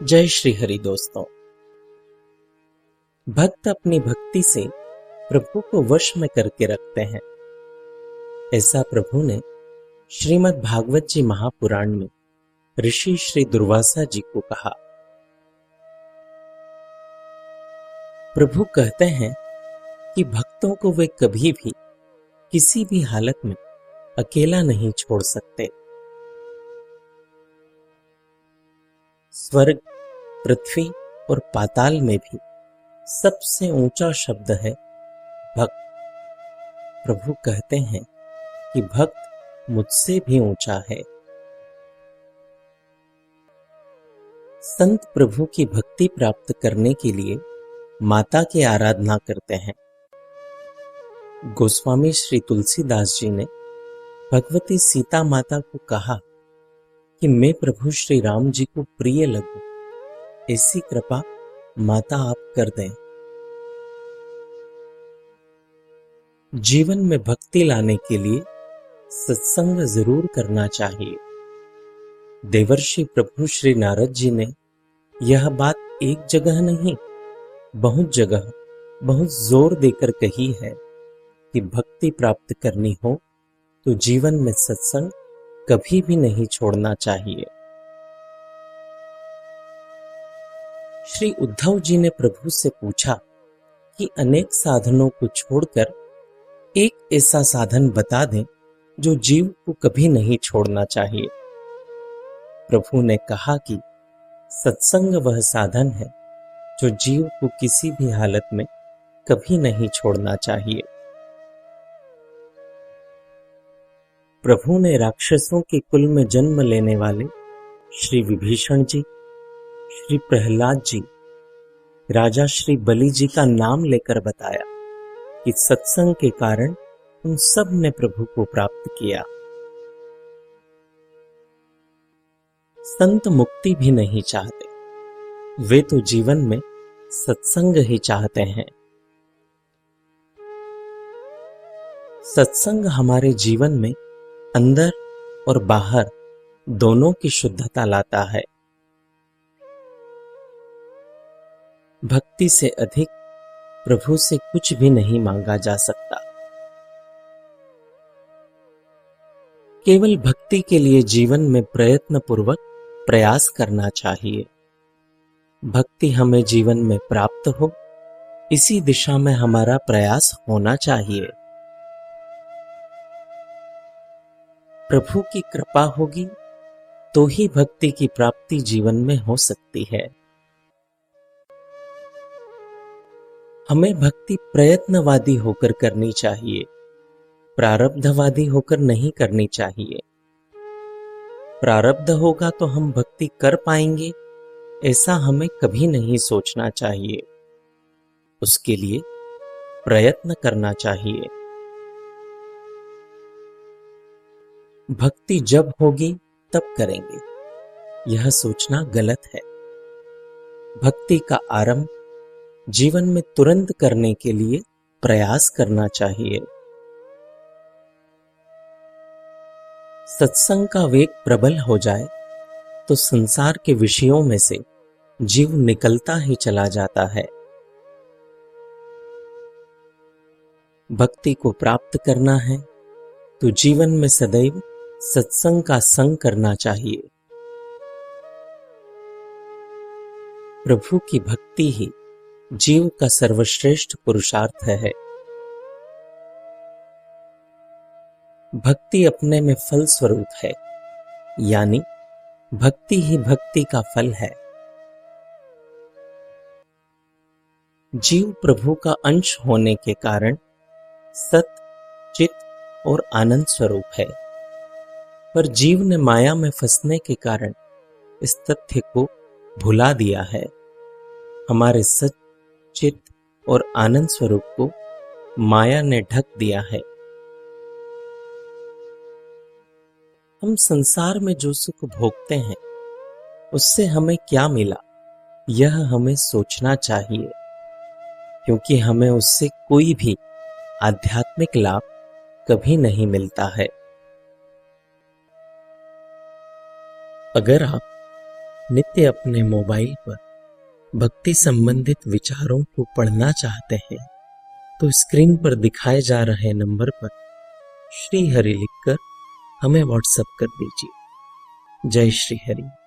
जय श्री हरि दोस्तों। भक्त अपनी भक्ति से प्रभु को वश में करके रखते हैं। ऐसा प्रभु ने श्रीमद् भागवत जी महापुराण में ऋषि श्री दुर्वासा जी को कहा। प्रभु कहते हैं कि भक्तों को वे कभी भी किसी भी हालत में अकेला नहीं छोड़ सकते। स्वर्ग, पृथ्वी और पाताल में भी सबसे ऊंचा शब्द है भक्त। प्रभु कहते हैं कि भक्त मुझसे भी ऊंचा है। संत प्रभु की भक्ति प्राप्त करने के लिए माता की आराधना करते हैं। गोस्वामी श्री तुलसीदास जी ने भगवती सीता माता को कहा कि मैं प्रभु श्री राम जी को प्रिय लगूं, ऐसी कृपा माता आप कर दें। जीवन में भक्ति लाने के लिए सत्संग जरूर करना चाहिए। देवर्षि प्रभु श्री नारद जी ने यह बात एक जगह नहीं, बहुत जगह बहुत जोर देकर कही है कि भक्ति प्राप्त करनी हो तो जीवन में सत्संग कभी भी नहीं छोड़ना चाहिए। श्री उद्धव जी ने प्रभु से पूछा कि अनेक साधनों को छोड़कर एक ऐसा साधन बता दें जो जीव को कभी नहीं छोड़ना चाहिए। प्रभु ने कहा कि सत्संग वह साधन है जो जीव को किसी भी हालत में कभी नहीं छोड़ना चाहिए। प्रभु ने राक्षसों के कुल में जन्म लेने वाले श्री विभीषण जी, श्री प्रहलाद जी, राजा श्री बलि जी का नाम लेकर बताया कि सत्संग के कारण उन सब ने प्रभु को प्राप्त किया। संत मुक्ति भी नहीं चाहते, वे तो जीवन में सत्संग ही चाहते हैं। सत्संग हमारे जीवन में अंदर और बाहर दोनों की शुद्धता लाता है। भक्ति से अधिक प्रभु से कुछ भी नहीं मांगा जा सकता। केवल भक्ति के लिए जीवन में प्रयत्न पूर्वक प्रयास करना चाहिए। भक्ति हमें जीवन में प्राप्त हो, इसी दिशा में हमारा प्रयास होना चाहिए। प्रभु की कृपा होगी तो ही भक्ति की प्राप्ति जीवन में हो सकती है। हमें भक्ति प्रयत्नवादी होकर करनी चाहिए, प्रारब्धवादी होकर नहीं करनी चाहिए। प्रारब्ध होगा तो हम भक्ति कर पाएंगे, ऐसा हमें कभी नहीं सोचना चाहिए। उसके लिए प्रयत्न करना चाहिए। भक्ति जब होगी तब करेंगे, यह सोचना गलत है। भक्ति का आरंभ जीवन में तुरंत करने के लिए प्रयास करना चाहिए। सत्संग का वेग प्रबल हो जाए तो संसार के विषयों में से जीव निकलता ही चला जाता है। भक्ति को प्राप्त करना है तो जीवन में सदैव सत्संग का संग करना चाहिए। प्रभु की भक्ति ही जीव का सर्वश्रेष्ठ पुरुषार्थ है। भक्ति अपने में फल स्वरूप है, यानी भक्ति ही भक्ति का फल है। जीव प्रभु का अंश होने के कारण सत, चित और आनंद स्वरूप है, पर जीव ने माया में फंसने के कारण इस तथ्य को भुला दिया है। हमारे सत, चित और आनंद स्वरूप को माया ने ढक दिया है। हम संसार में जो सुख भोगते हैं उससे हमें क्या मिला, यह हमें सोचना चाहिए, क्योंकि हमें उससे कोई भी आध्यात्मिक लाभ कभी नहीं मिलता है। अगर आप नित्य अपने मोबाइल पर भक्ति संबंधित विचारों को पढ़ना चाहते हैं तो स्क्रीन पर दिखाए जा रहे नंबर पर श्री हरि लिखकर हमें व्हाट्सएप कर दीजिए। जय श्री हरि।